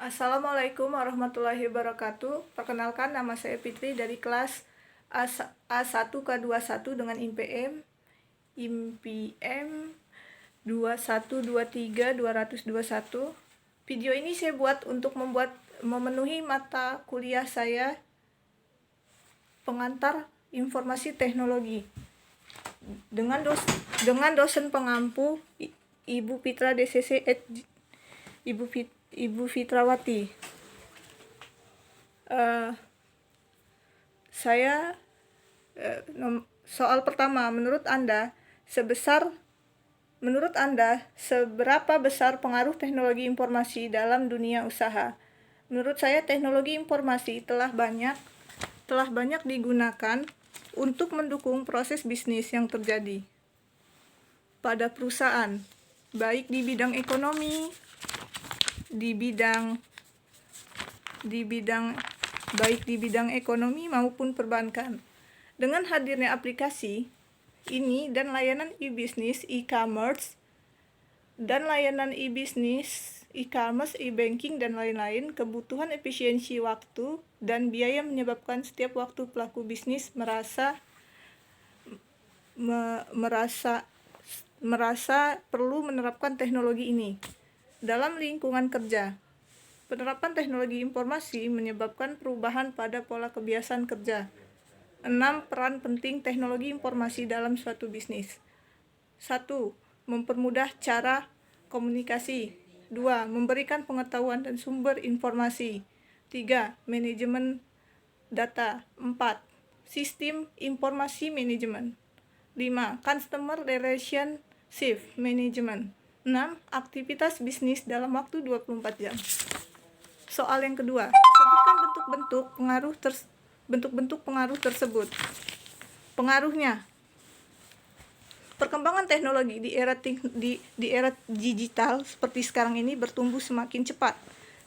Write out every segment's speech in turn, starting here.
Assalamualaikum warahmatullahi wabarakatuh. Perkenalkan, nama saya Fitri dari kelas A1K21 dengan IPM 2123221. Video ini saya buat untuk memenuhi mata kuliah saya pengantar informasi teknologi dengan dosen pengampu Ibu Fitra DCC Ibu Fitrawati. Soal pertama, menurut Anda, seberapa besar pengaruh teknologi informasi dalam dunia usaha? Menurut saya, teknologi informasi telah banyak digunakan untuk mendukung proses bisnis yang terjadi pada perusahaan, baik di bidang ekonomi, baik di bidang ekonomi maupun perbankan. Dengan hadirnya aplikasi ini dan layanan e-bisnis, e-commerce, e-banking, dan lain-lain, kebutuhan efisiensi waktu dan biaya menyebabkan setiap waktu pelaku bisnis merasa perlu menerapkan teknologi ini dalam lingkungan kerja. Penerapan teknologi informasi menyebabkan perubahan pada pola kebiasaan kerja. 6 peran penting teknologi informasi dalam suatu bisnis. 1. Mempermudah cara komunikasi. 2. Memberikan pengetahuan dan sumber informasi. 3. Manajemen data. 4. Sistem informasi manajemen. 5. Customer relationship management. 6. Aktivitas bisnis dalam waktu 24 jam. Soal yang kedua, sebutkan bentuk-bentuk pengaruh tersebut. Pengaruhnya, perkembangan teknologi di era digital seperti sekarang ini bertumbuh semakin cepat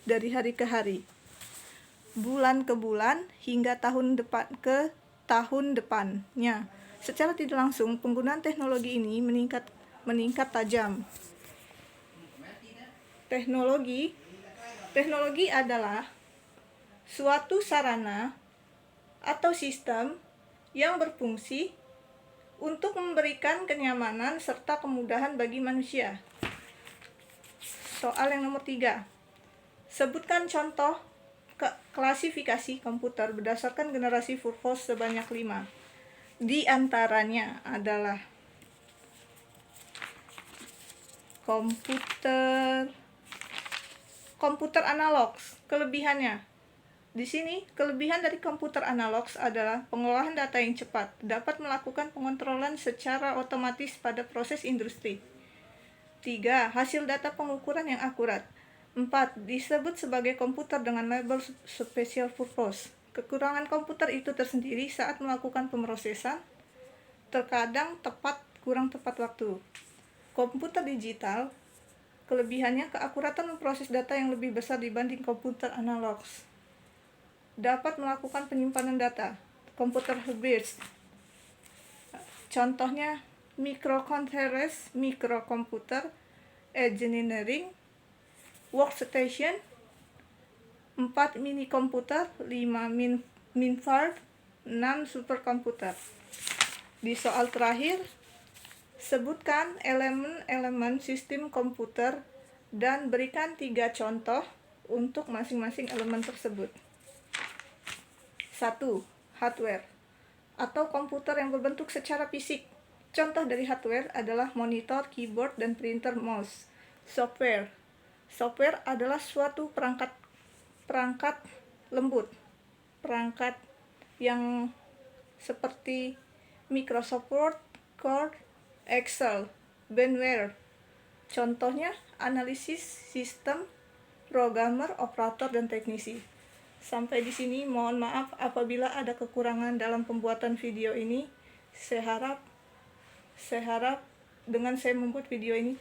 dari hari ke hari, bulan ke bulan, hingga tahun depannya. Secara tidak langsung, penggunaan teknologi ini meningkat tajam. Teknologi adalah suatu sarana atau sistem yang berfungsi untuk memberikan kenyamanan serta kemudahan bagi manusia. Soal yang nomor 3. Sebutkan contoh klasifikasi komputer berdasarkan generasi Purpose sebanyak 5. Di antaranya adalah komputer analog. Kelebihannya, di sini kelebihan dari komputer analog adalah pengolahan data yang cepat, dapat melakukan pengontrolan secara otomatis pada proses industri. 3. Hasil data pengukuran yang akurat. 4. Disebut sebagai komputer dengan label special purpose. Kekurangan komputer itu tersendiri saat melakukan pemrosesan, terkadang kurang tepat waktu. Komputer digital, kelebihannya keakuratan memproses data yang lebih besar dibanding komputer analog. Dapat melakukan penyimpanan data. Komputer hybrid, contohnya microcontrollers, mikrokomputer, engineering workstation, 4 mini komputer, 5 mainframe, 6 superkomputer. Di soal terakhir, sebutkan elemen-elemen sistem komputer dan berikan 3 contoh untuk masing-masing elemen tersebut. 1. Hardware atau komputer yang berbentuk secara fisik. Contoh dari hardware adalah monitor, keyboard, dan printer, mouse. Software adalah suatu perangkat lembut, perangkat yang seperti Microsoft Word, Excel, bandware. Contohnya analisis sistem, programmer, operator, dan teknisi. Sampai di sini, mohon maaf apabila ada kekurangan dalam pembuatan video ini. Saya harap dengan saya membuat video ini